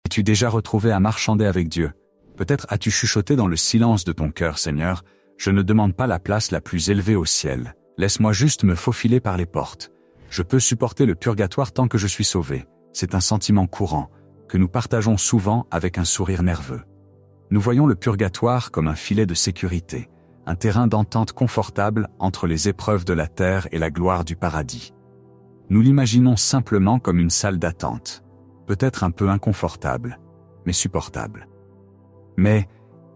As-tu déjà retrouvé à marchander avec Dieu? Peut-être as-tu chuchoté dans le silence de ton cœur, Seigneur, je ne demande pas la place la plus élevée au ciel. Laisse-moi juste me faufiler par les portes. Je peux supporter le purgatoire tant que je suis sauvé. C'est un sentiment courant, que nous partageons souvent avec un sourire nerveux. Nous voyons le purgatoire comme un filet de sécurité, un terrain d'entente confortable entre les épreuves de la terre et la gloire du paradis. Nous l'imaginons simplement comme une salle d'attente, peut-être un peu inconfortable, mais supportable. Mais,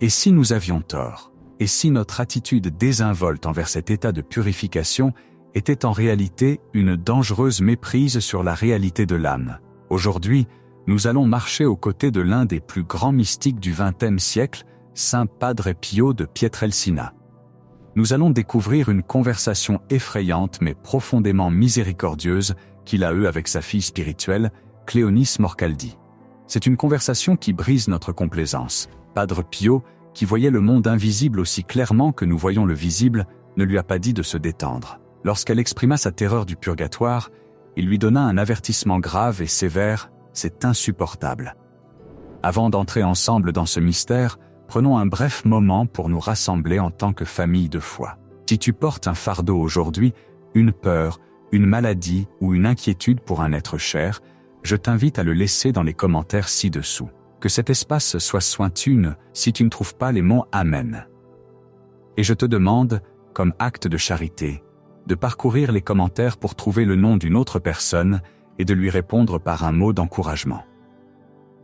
et si nous avions tort? Et si notre attitude désinvolte envers cet état de purification était en réalité une dangereuse méprise sur la réalité de l'âme? Aujourd'hui, nous allons marcher aux côtés de l'un des plus grands mystiques du XXe siècle, Saint Padre Pio de Pietrelcina. Nous allons découvrir une conversation effrayante mais profondément miséricordieuse qu'il a eue avec sa fille spirituelle, Cléonice Morcaldi. C'est une conversation qui brise notre complaisance. Padre Pio, qui voyait le monde invisible aussi clairement que nous voyons le visible, ne lui a pas dit de se détendre. Lorsqu'elle exprima sa terreur du purgatoire, il lui donna un avertissement grave et sévère, c'est insupportable. Avant d'entrer ensemble dans ce mystère, prenons un bref moment pour nous rassembler en tant que famille de foi. Si tu portes un fardeau aujourd'hui, une peur, une maladie ou une inquiétude pour un être cher, je t'invite à le laisser dans les commentaires ci-dessous. Que cet espace soit sointune si tu ne trouves pas les mots Amen. Et je te demande, comme acte de charité, de parcourir les commentaires pour trouver le nom d'une autre personne et de lui répondre par un mot d'encouragement.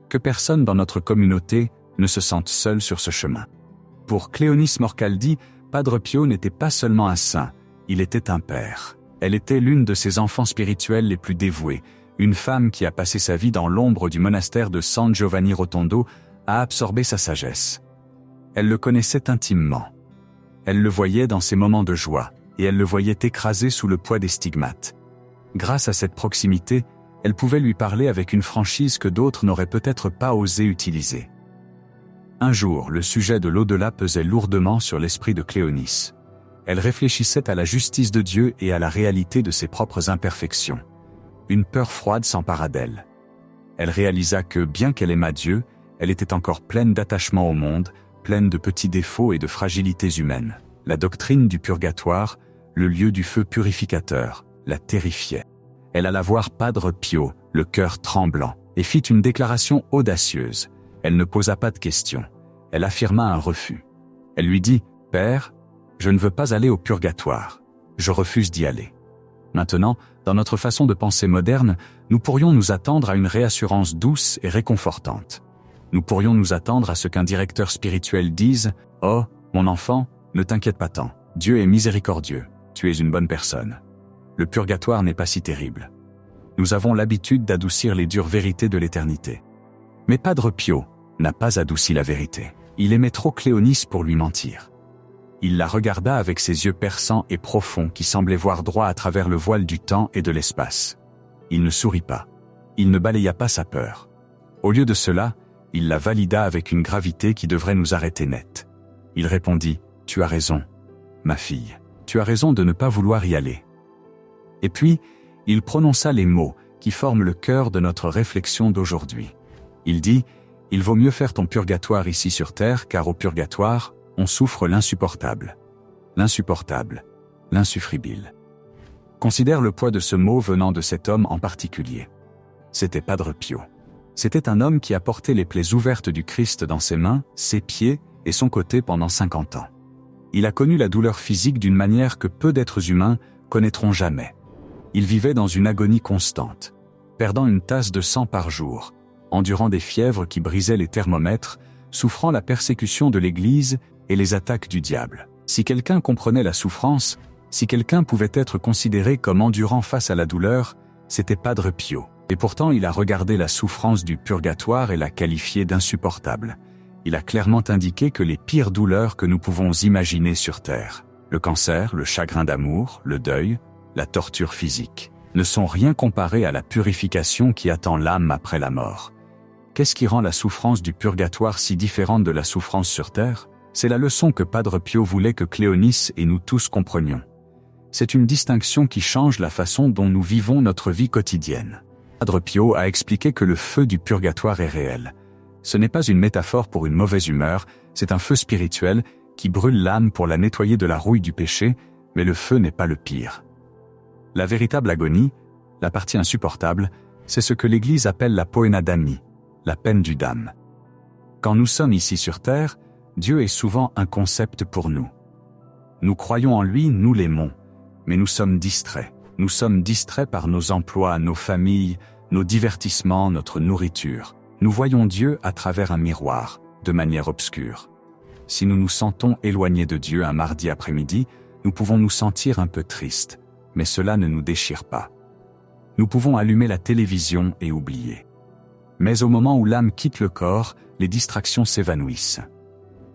Que personne dans notre communauté ne se sente seul sur ce chemin. Pour Cléonice Morcaldi, Padre Pio n'était pas seulement un saint, il était un père. Elle était l'une de ses enfants spirituels les plus dévoués, une femme qui a passé sa vie dans l'ombre du monastère de San Giovanni Rotondo a absorbé sa sagesse. Elle le connaissait intimement. Elle le voyait dans ses moments de joie, et elle le voyait écrasé sous le poids des stigmates. Grâce à cette proximité, elle pouvait lui parler avec une franchise que d'autres n'auraient peut-être pas osé utiliser. Un jour, le sujet de l'au-delà pesait lourdement sur l'esprit de Cléonice. Elle réfléchissait à la justice de Dieu et à la réalité de ses propres imperfections. Une peur froide s'empara d'elle. Elle réalisa que, bien qu'elle aimât Dieu, elle était encore pleine d'attachement au monde, pleine de petits défauts et de fragilités humaines. La doctrine du purgatoire, le lieu du feu purificateur, la terrifiait. Elle alla voir Padre Pio, le cœur tremblant, et fit une déclaration audacieuse. Elle ne posa pas de questions. Elle affirma un refus. Elle lui dit « Père, je ne veux pas aller au purgatoire. Je refuse d'y aller. » Maintenant, dans notre façon de penser moderne, nous pourrions nous attendre à une réassurance douce et réconfortante. Nous pourrions nous attendre à ce qu'un directeur spirituel dise « Oh, mon enfant, ne t'inquiète pas tant. Dieu est miséricordieux. Tu es une bonne personne. Le purgatoire n'est pas si terrible. » Nous avons l'habitude d'adoucir les dures vérités de l'éternité. Mais Padre Pio n'a pas adouci la vérité. Il aimait trop Cléonice pour lui mentir. Il la regarda avec ses yeux perçants et profonds qui semblaient voir droit à travers le voile du temps et de l'espace. Il ne sourit pas. Il ne balaya pas sa peur. Au lieu de cela, il la valida avec une gravité qui devrait nous arrêter net. Il répondit « Tu as raison, ma fille. Tu as raison de ne pas vouloir y aller. » Et puis, il prononça les mots qui forment le cœur de notre réflexion d'aujourd'hui. Il dit « Il vaut mieux faire ton purgatoire ici sur terre car au purgatoire, on souffre l'insupportable. L'insupportable, l'insuffrible. » Considère le poids de ce mot venant de cet homme en particulier. C'était Padre Pio. C'était un homme qui a porté les plaies ouvertes du Christ dans ses mains, ses pieds et son côté pendant 50 ans. Il a connu la douleur physique d'une manière que peu d'êtres humains connaîtront jamais. Il vivait dans une agonie constante, perdant une tasse de sang par jour, endurant des fièvres qui brisaient les thermomètres, souffrant la persécution de l'Église et les attaques du diable. Si quelqu'un comprenait la souffrance, si quelqu'un pouvait être considéré comme endurant face à la douleur, c'était Padre Pio. Et pourtant il a regardé la souffrance du purgatoire et l'a qualifiée d'insupportable. Il a clairement indiqué que les pires douleurs que nous pouvons imaginer sur Terre, le cancer, le chagrin d'amour, le deuil, la torture physique, ne sont rien comparés à la purification qui attend l'âme après la mort. Qu'est-ce qui rend la souffrance du purgatoire si différente de la souffrance sur Terre? C'est la leçon que Padre Pio voulait que Cléonice et nous tous comprenions. C'est une distinction qui change la façon dont nous vivons notre vie quotidienne. Padre Pio a expliqué que le feu du purgatoire est réel. Ce n'est pas une métaphore pour une mauvaise humeur, c'est un feu spirituel qui brûle l'âme pour la nettoyer de la rouille du péché, mais le feu n'est pas le pire. La véritable agonie, la partie insupportable, c'est ce que l'Église appelle la poena damni, la peine du dam. Quand nous sommes ici sur terre, Dieu est souvent un concept pour nous. Nous croyons en lui, nous l'aimons, mais nous sommes distraits. Nous sommes distraits par nos emplois, nos familles, nos divertissements, notre nourriture. Nous voyons Dieu à travers un miroir, de manière obscure. Si nous nous sentons éloignés de Dieu un mardi après-midi, nous pouvons nous sentir un peu tristes, mais cela ne nous déchire pas. Nous pouvons allumer la télévision et oublier. Mais au moment où l'âme quitte le corps, les distractions s'évanouissent.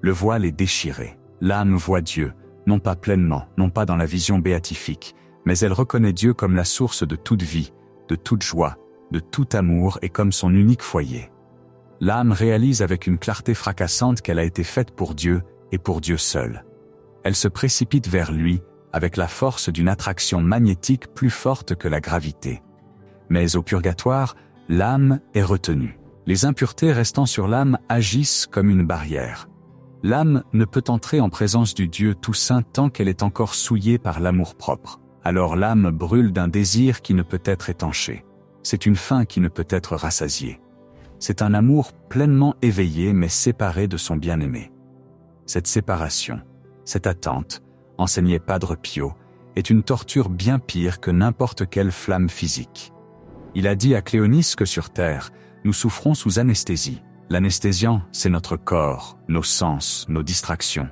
Le voile est déchiré. L'âme voit Dieu, non pas pleinement, non pas dans la vision béatifique, mais elle reconnaît Dieu comme la source de toute vie, de toute joie, de tout amour et comme son unique foyer. L'âme réalise avec une clarté fracassante qu'elle a été faite pour Dieu et pour Dieu seul. Elle se précipite vers lui avec la force d'une attraction magnétique plus forte que la gravité. Mais au purgatoire, l'âme est retenue. Les impuretés restant sur l'âme agissent comme une barrière. L'âme ne peut entrer en présence du Dieu tout saint tant qu'elle est encore souillée par l'amour-propre. Alors l'âme brûle d'un désir qui ne peut être étanché. C'est une faim qui ne peut être rassasiée. C'est un amour pleinement éveillé mais séparé de son bien-aimé. Cette séparation, cette attente, enseignait Padre Pio, est une torture bien pire que n'importe quelle flamme physique. Il a dit à Cléonis que sur terre, nous souffrons sous anesthésie. L'anesthésiant, c'est notre corps, nos sens, nos distractions.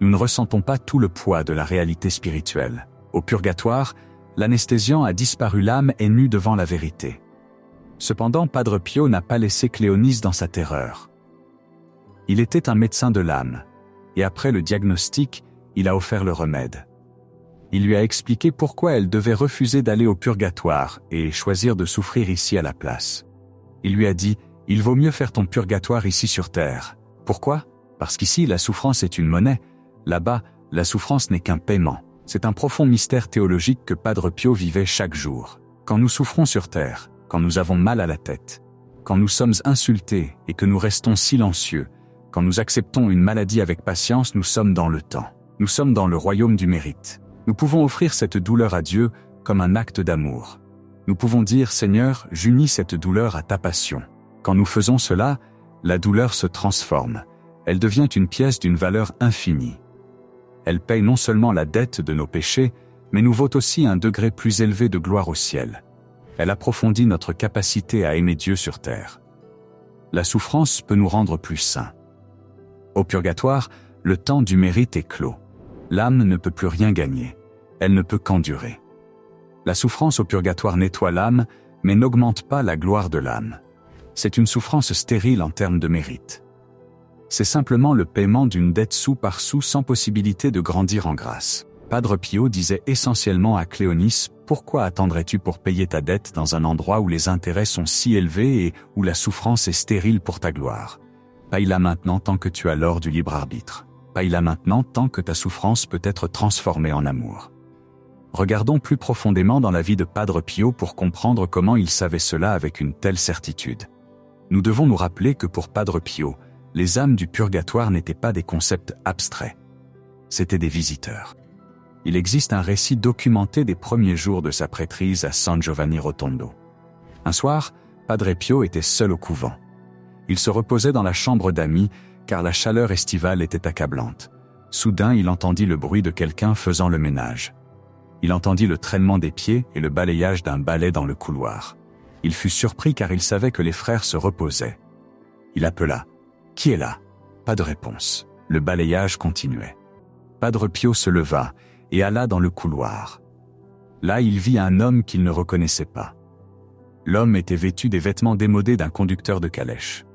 Nous ne ressentons pas tout le poids de la réalité spirituelle. Au purgatoire, l'anesthésiant a disparu, l'âme est nue devant la vérité. Cependant, Padre Pio n'a pas laissé Cléonis dans sa terreur. Il était un médecin de l'âme, et après le diagnostic, il a offert le remède. Il lui a expliqué pourquoi elle devait refuser d'aller au purgatoire et choisir de souffrir ici à la place. Il lui a dit « Il vaut mieux faire ton purgatoire ici sur terre. » Pourquoi ? Parce qu'ici, la souffrance est une monnaie. Là-bas, la souffrance n'est qu'un paiement. C'est un profond mystère théologique que Padre Pio vivait chaque jour. Quand nous souffrons sur terre, quand nous avons mal à la tête, quand nous sommes insultés et que nous restons silencieux, quand nous acceptons une maladie avec patience, nous sommes dans le temps. Nous sommes dans le royaume du mérite. Nous pouvons offrir cette douleur à Dieu comme un acte d'amour. Nous pouvons dire « Seigneur, j'unis cette douleur à ta passion ». Quand nous faisons cela, la douleur se transforme. Elle devient une pièce d'une valeur infinie. Elle paye non seulement la dette de nos péchés, mais nous vaut aussi un degré plus élevé de gloire au ciel. Elle approfondit notre capacité à aimer Dieu sur terre. La souffrance peut nous rendre plus saints. Au purgatoire, le temps du mérite est clos. L'âme ne peut plus rien gagner. Elle ne peut qu'endurer. La souffrance au purgatoire nettoie l'âme, mais n'augmente pas la gloire de l'âme. C'est une souffrance stérile en termes de mérite. C'est simplement le paiement d'une dette sou par sou sans possibilité de grandir en grâce. Padre Pio disait essentiellement à Cléonis « Pourquoi attendrais-tu pour payer ta dette dans un endroit où les intérêts sont si élevés et où la souffrance est stérile pour ta gloire ? Paye-la maintenant tant que tu as l'or du libre arbitre. Paye-la maintenant tant que ta souffrance peut être transformée en amour. » Regardons plus profondément dans la vie de Padre Pio pour comprendre comment il savait cela avec une telle certitude. Nous devons nous rappeler que pour Padre Pio, les âmes du purgatoire n'étaient pas des concepts abstraits. C'étaient des visiteurs. Il existe un récit documenté des premiers jours de sa prêtrise à San Giovanni Rotondo. Un soir, Padre Pio était seul au couvent. Il se reposait dans la chambre d'amis car la chaleur estivale était accablante. Soudain, il entendit le bruit de quelqu'un faisant le ménage. Il entendit le traînement des pieds et le balayage d'un balai dans le couloir. Il fut surpris car il savait que les frères se reposaient. Il appela. « Qui est là ?» Pas de réponse. Le balayage continuait. Padre Pio se leva et alla dans le couloir. Là, il vit un homme qu'il ne reconnaissait pas. L'homme était vêtu des vêtements démodés d'un conducteur de calèche.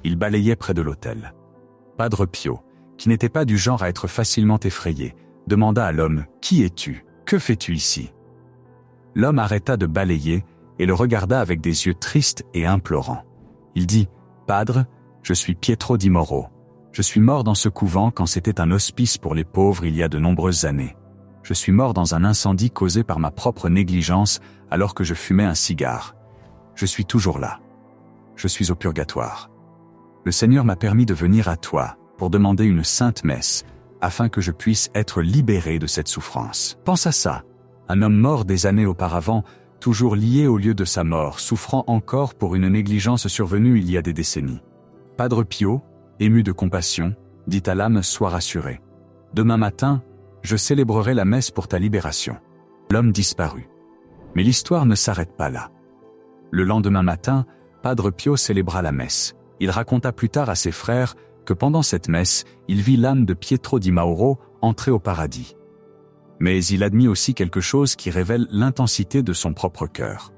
Il balayait près de l'autel. Padre Pio, qui n'était pas du genre à être facilement effrayé, demanda à l'homme « Qui es-tu ? Que fais-tu ici ?» L'homme arrêta de balayer et le regarda avec des yeux tristes et implorants. Il dit « Padre, je suis Pietro di Moro. Je suis mort dans ce couvent quand c'était un hospice pour les pauvres il y a de nombreuses années. Je suis mort dans un incendie causé par ma propre négligence alors que je fumais un cigare. Je suis toujours là. Je suis au purgatoire. Le Seigneur m'a permis de venir à toi pour demander une sainte messe, afin que je puisse être libéré de cette souffrance. Pense à ça. Un homme mort des années auparavant, toujours lié au lieu de sa mort, souffrant encore pour une négligence survenue il y a des décennies. Padre Pio, ému de compassion, dit à l'âme: sois rassuré. Demain matin, je célébrerai la messe pour ta libération. L'homme disparut. Mais l'histoire ne s'arrête pas là. Le lendemain matin, Padre Pio célébra la messe. Il raconta plus tard à ses frères que pendant cette messe, il vit l'âme de Pietro di Mauro entrer au paradis. Mais il admit aussi quelque chose qui révèle l'intensité de son propre cœur.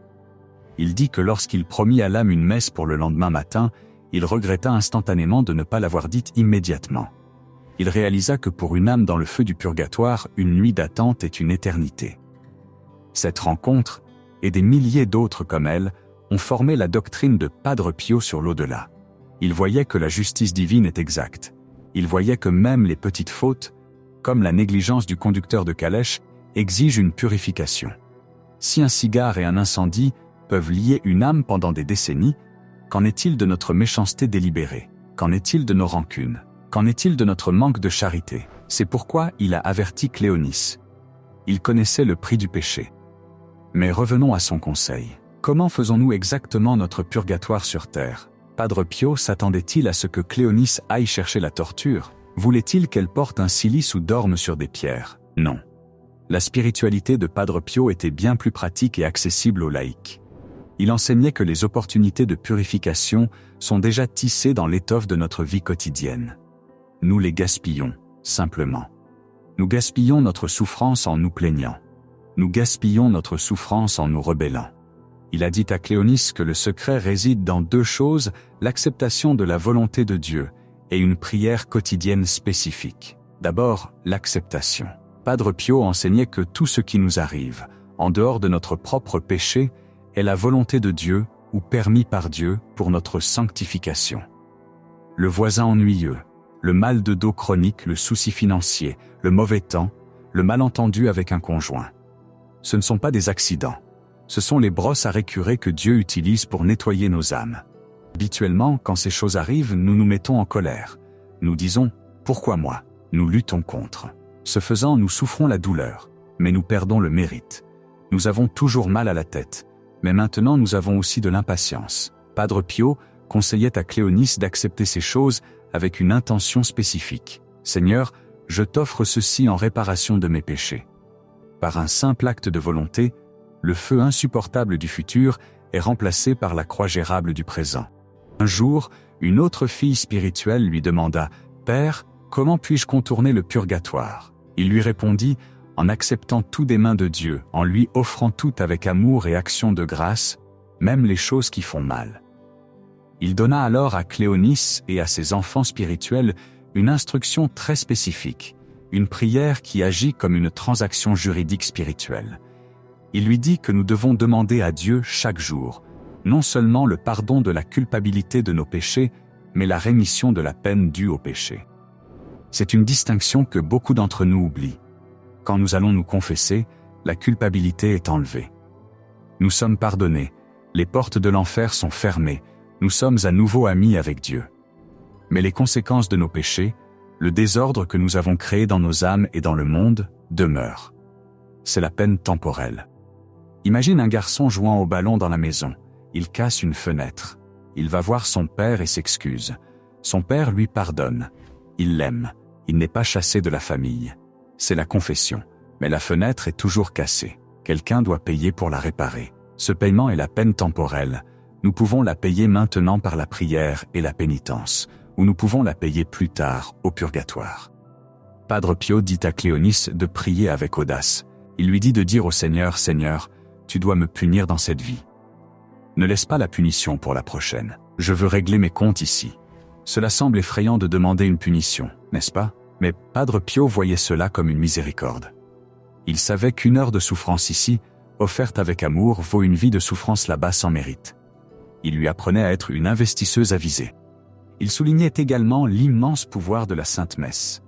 Il dit que lorsqu'il promit à l'âme une messe pour le lendemain matin, il regretta instantanément de ne pas l'avoir dite immédiatement. Il réalisa que pour une âme dans le feu du purgatoire, une nuit d'attente est une éternité. Cette rencontre, et des milliers d'autres comme elle, ont formé la doctrine de Padre Pio sur l'au-delà. Il voyait que la justice divine est exacte. Il voyait que même les petites fautes, comme la négligence du conducteur de calèche, exigent une purification. Si un cigare et un incendie peuvent lier une âme pendant des décennies, qu'en est-il de notre méchanceté délibérée? Qu'en est-il de nos rancunes? Qu'en est-il de notre manque de charité? C'est pourquoi il a averti Cléonis. Il connaissait le prix du péché. Mais revenons à son conseil. Comment faisons-nous exactement notre purgatoire sur terre? Padre Pio s'attendait-il à ce que Cléonis aille chercher la torture? Voulait-il qu'elle porte un cilice ou dorme sur des pierres? Non. La spiritualité de Padre Pio était bien plus pratique et accessible aux laïcs. Il enseignait que les opportunités de purification sont déjà tissées dans l'étoffe de notre vie quotidienne. Nous les gaspillons, simplement. Nous gaspillons notre souffrance en nous plaignant. Nous gaspillons notre souffrance en nous rebellant. Il a dit à Cléonis que le secret réside dans deux choses, l'acceptation de la volonté de Dieu et une prière quotidienne spécifique. D'abord, l'acceptation. Padre Pio enseignait que tout ce qui nous arrive, en dehors de notre propre péché, est la volonté de Dieu ou permis par Dieu pour notre sanctification. Le voisin ennuyeux, le mal de dos chronique, le souci financier, le mauvais temps, le malentendu avec un conjoint. Ce ne sont pas des accidents. Ce sont les brosses à récurer que Dieu utilise pour nettoyer nos âmes. Habituellement, quand ces choses arrivent, nous nous mettons en colère. Nous disons « Pourquoi moi ?» Nous luttons contre. Ce faisant, nous souffrons la douleur, mais nous perdons le mérite. Nous avons toujours mal à la tête, mais maintenant nous avons aussi de l'impatience. Padre Pio conseillait à Cléonis d'accepter ces choses avec une intention spécifique. « Seigneur, je t'offre ceci en réparation de mes péchés. » Par un simple acte de volonté, le feu insupportable du futur est remplacé par la croix gérable du présent. Un jour, une autre fille spirituelle lui demanda « Père, comment puis-je contourner le purgatoire ?» Il lui répondit « En acceptant tout des mains de Dieu, en lui offrant tout avec amour et action de grâce, même les choses qui font mal. » Il donna alors à Cléonis et à ses enfants spirituels une instruction très spécifique, une prière qui agit comme une transaction juridique spirituelle. Il lui dit que nous devons demander à Dieu chaque jour, non seulement le pardon de la culpabilité de nos péchés, mais la rémission de la peine due au péché. C'est une distinction que beaucoup d'entre nous oublient. Quand nous allons nous confesser, la culpabilité est enlevée. Nous sommes pardonnés, les portes de l'enfer sont fermées, nous sommes à nouveau amis avec Dieu. Mais les conséquences de nos péchés, le désordre que nous avons créé dans nos âmes et dans le monde, demeurent. C'est la peine temporelle. Imagine un garçon jouant au ballon dans la maison. Il casse une fenêtre. Il va voir son père et s'excuse. Son père lui pardonne. Il l'aime. Il n'est pas chassé de la famille. C'est la confession. Mais la fenêtre est toujours cassée. Quelqu'un doit payer pour la réparer. Ce paiement est la peine temporelle. Nous pouvons la payer maintenant par la prière et la pénitence, ou nous pouvons la payer plus tard, au purgatoire. Padre Pio dit à Cléonis de prier avec audace. Il lui dit de dire au Seigneur « Seigneur, tu dois me punir dans cette vie. Ne laisse pas la punition pour la prochaine. Je veux régler mes comptes ici. » Cela semble effrayant de demander une punition, n'est-ce pas? Mais Padre Pio voyait cela comme une miséricorde. Il savait qu'une heure de souffrance ici, offerte avec amour, vaut une vie de souffrance là-bas sans mérite. Il lui apprenait à être une investisseuse avisée. Il soulignait également l'immense pouvoir de la Sainte Messe.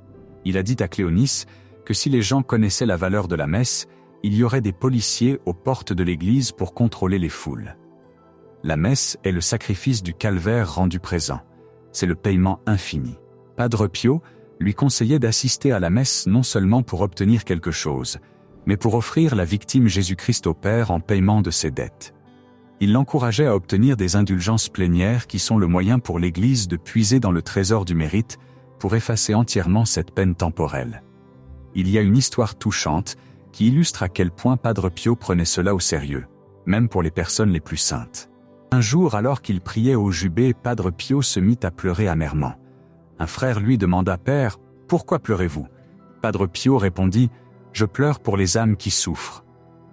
Il a dit à Cléonis que si les gens connaissaient la valeur de la messe, il y aurait des policiers aux portes de l'église pour contrôler les foules. La messe est le sacrifice du calvaire rendu présent. C'est le paiement infini. Padre Pio lui conseillait d'assister à la messe non seulement pour obtenir quelque chose, mais pour offrir la victime Jésus-Christ au Père en paiement de ses dettes. Il l'encourageait à obtenir des indulgences plénières qui sont le moyen pour l'Église de puiser dans le trésor du mérite pour effacer entièrement cette peine temporelle. Il y a une histoire touchante qui illustre à quel point Padre Pio prenait cela au sérieux, même pour les personnes les plus saintes. Un jour, alors qu'il priait au jubé, Padre Pio se mit à pleurer amèrement. Un frère lui demanda « Père, pourquoi pleurez-vous » Padre Pio répondit « Je pleure pour les âmes qui souffrent ».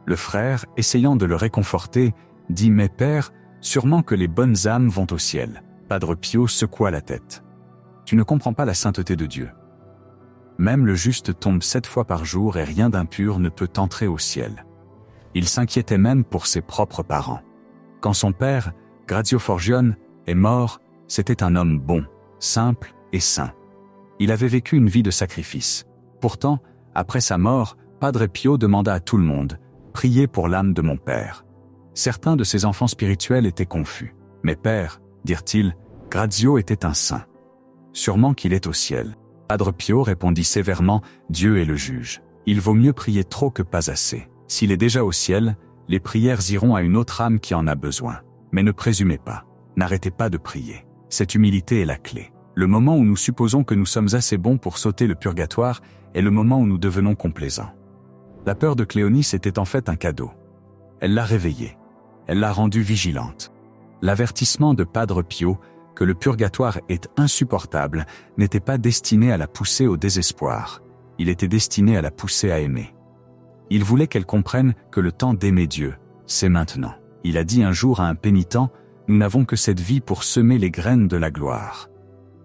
Le frère, essayant de le réconforter, dit « Mais Père, sûrement que les bonnes âmes vont au ciel ». Padre Pio secoua la tête. « Tu ne comprends pas la sainteté de Dieu. Même le juste tombe 7 fois par jour et rien d'impur ne peut entrer au ciel. » Il s'inquiétait même pour ses propres parents. Quand son père, Grazio Forgione, est mort, c'était un homme bon, simple et saint. Il avait vécu une vie de sacrifice. Pourtant, après sa mort, Padre Pio demanda à tout le monde « Priez pour l'âme de mon père ». Certains de ses enfants spirituels étaient confus. « Mais père, dirent-ils, Grazio était un saint. Sûrement qu'il est au ciel. » Padre Pio répondit sévèrement « Dieu est le juge. Il vaut mieux prier trop que pas assez. S'il est déjà au ciel, les prières iront à une autre âme qui en a besoin. Mais ne présumez pas. N'arrêtez pas de prier. Cette humilité est la clé. Le moment où nous supposons que nous sommes assez bons pour sauter le purgatoire est le moment où nous devenons complaisants. La peur de Cléonice était en fait un cadeau. Elle l'a réveillée. Elle l'a rendue vigilante. L'avertissement de Padre Pio, que le purgatoire est insupportable, n'était pas destiné à la pousser au désespoir. Il était destiné à la pousser à aimer. Il voulait qu'elle comprenne que le temps d'aimer Dieu, c'est maintenant. Il a dit un jour à un pénitent, « Nous n'avons que cette vie pour semer les graines de la gloire.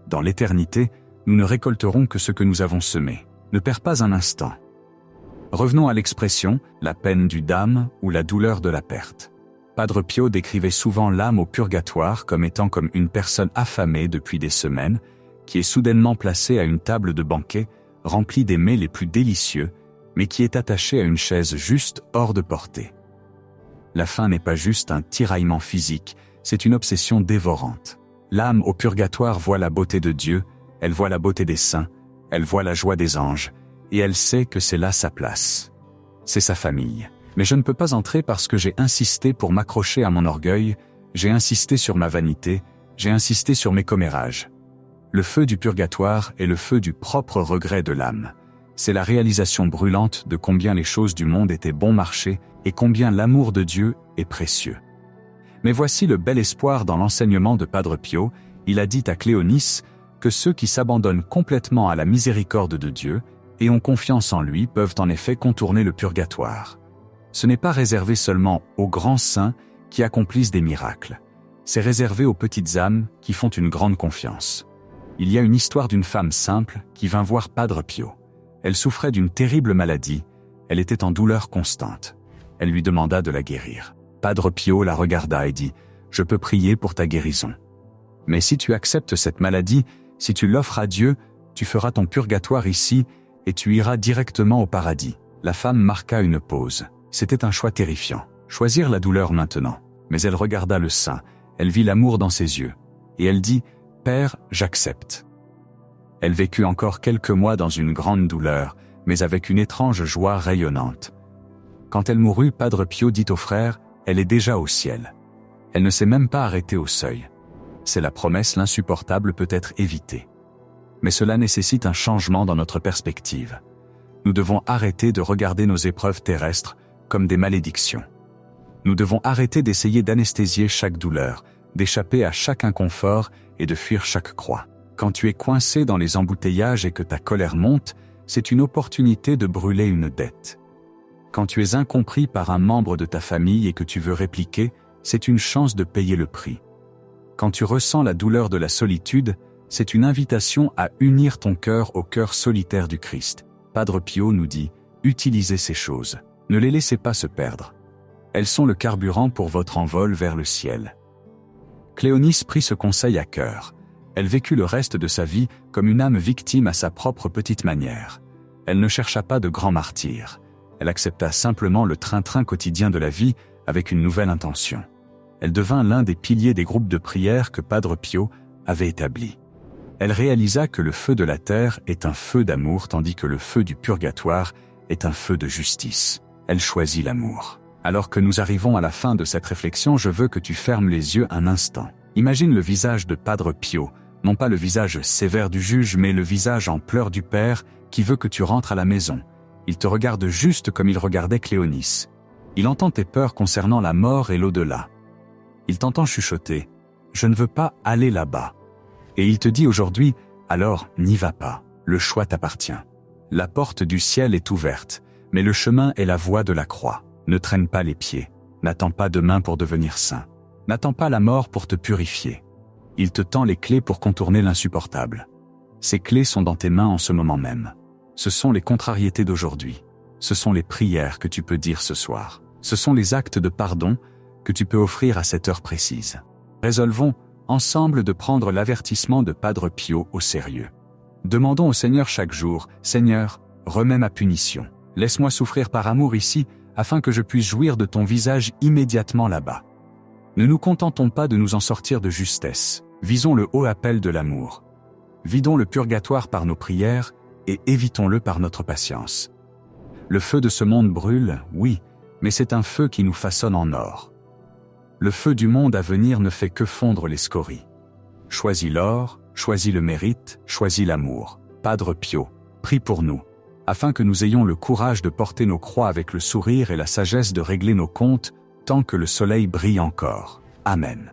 Dans l'éternité, nous ne récolterons que ce que nous avons semé. Ne perds pas un instant. » Revenons à l'expression « la peine du dam » ou la douleur de la perte. Padre Pio décrivait souvent l'âme au purgatoire comme étant comme une personne affamée depuis des semaines, qui est soudainement placée à une table de banquet, remplie des mets les plus délicieux, mais qui est attachée à une chaise juste hors de portée. La faim n'est pas juste un tiraillement physique, c'est une obsession dévorante. L'âme au purgatoire voit la beauté de Dieu, elle voit la beauté des saints, elle voit la joie des anges, et elle sait que c'est là sa place. C'est sa famille. Mais je ne peux pas entrer parce que j'ai insisté pour m'accrocher à mon orgueil, j'ai insisté sur ma vanité, j'ai insisté sur mes commérages. Le feu du purgatoire est le feu du propre regret de l'âme. C'est la réalisation brûlante de combien les choses du monde étaient bon marché et combien l'amour de Dieu est précieux. Mais voici le bel espoir dans l'enseignement de Padre Pio, il a dit à Cléonice que ceux qui s'abandonnent complètement à la miséricorde de Dieu et ont confiance en lui peuvent en effet contourner le purgatoire. Ce n'est pas réservé seulement aux grands saints qui accomplissent des miracles. C'est réservé aux petites âmes qui font une grande confiance. Il y a une histoire d'une femme simple qui vint voir Padre Pio. Elle souffrait d'une terrible maladie, elle était en douleur constante. Elle lui demanda de la guérir. Padre Pio la regarda et dit « Je peux prier pour ta guérison. Mais si tu acceptes cette maladie, si tu l'offres à Dieu, tu feras ton purgatoire ici et tu iras directement au paradis. » La femme marqua une pause. C'était un choix terrifiant. Choisir la douleur maintenant. Mais elle regarda le saint, elle vit l'amour dans ses yeux. Et elle dit « Père, j'accepte. » Elle vécut encore quelques mois dans une grande douleur, mais avec une étrange joie rayonnante. Quand elle mourut, Padre Pio dit au frère, elle est déjà au ciel. Elle ne s'est même pas arrêtée au seuil. C'est la promesse, l'insupportable peut être évité. Mais cela nécessite un changement dans notre perspective. Nous devons arrêter de regarder nos épreuves terrestres comme des malédictions. Nous devons arrêter d'essayer d'anesthésier chaque douleur, d'échapper à chaque inconfort et de fuir chaque croix. Quand tu es coincé dans les embouteillages et que ta colère monte, c'est une opportunité de brûler une dette. Quand tu es incompris par un membre de ta famille et que tu veux répliquer, c'est une chance de payer le prix. Quand tu ressens la douleur de la solitude, c'est une invitation à unir ton cœur au cœur solitaire du Christ. Padre Pio nous dit, utilisez ces choses. Ne les laissez pas se perdre. Elles sont le carburant pour votre envol vers le ciel. Cléonice prit ce conseil à cœur. Elle vécut le reste de sa vie comme une âme victime à sa propre petite manière. Elle ne chercha pas de grands martyrs. Elle accepta simplement le train-train quotidien de la vie avec une nouvelle intention. Elle devint l'un des piliers des groupes de prière que Padre Pio avait établis. Elle réalisa que le feu de la terre est un feu d'amour tandis que le feu du purgatoire est un feu de justice. Elle choisit l'amour. Alors que nous arrivons à la fin de cette réflexion, je veux que tu fermes les yeux un instant. Imagine le visage de Padre Pio, non pas le visage sévère du juge, mais le visage en pleurs du Père qui veut que tu rentres à la maison. Il te regarde juste comme il regardait Cléonice. Il entend tes peurs concernant la mort et l'au-delà. Il t'entend chuchoter « Je ne veux pas aller là-bas ». Et il te dit aujourd'hui « Alors, n'y va pas, le choix t'appartient. La porte du ciel est ouverte, mais le chemin est la voie de la croix. Ne traîne pas les pieds, n'attends pas demain pour devenir saint. N'attends pas la mort pour te purifier. Il te tend les clés pour contourner l'insupportable. Ces clés sont dans tes mains en ce moment même. Ce sont les contrariétés d'aujourd'hui. Ce sont les prières que tu peux dire ce soir. Ce sont les actes de pardon que tu peux offrir à cette heure précise. Résolvons ensemble de prendre l'avertissement de Padre Pio au sérieux. Demandons au Seigneur chaque jour, « Seigneur, remets ma punition. Laisse-moi souffrir par amour ici, afin que je puisse jouir de ton visage immédiatement là-bas. » Ne nous contentons pas de nous en sortir de justesse. Visons le haut appel de l'amour. Vidons le purgatoire par nos prières et évitons-le par notre patience. Le feu de ce monde brûle, oui, mais c'est un feu qui nous façonne en or. Le feu du monde à venir ne fait que fondre les scories. Choisis l'or, choisis le mérite, choisis l'amour. Padre Pio, prie pour nous, afin que nous ayons le courage de porter nos croix avec le sourire et la sagesse de régler nos comptes tant que le soleil brille encore. Amen.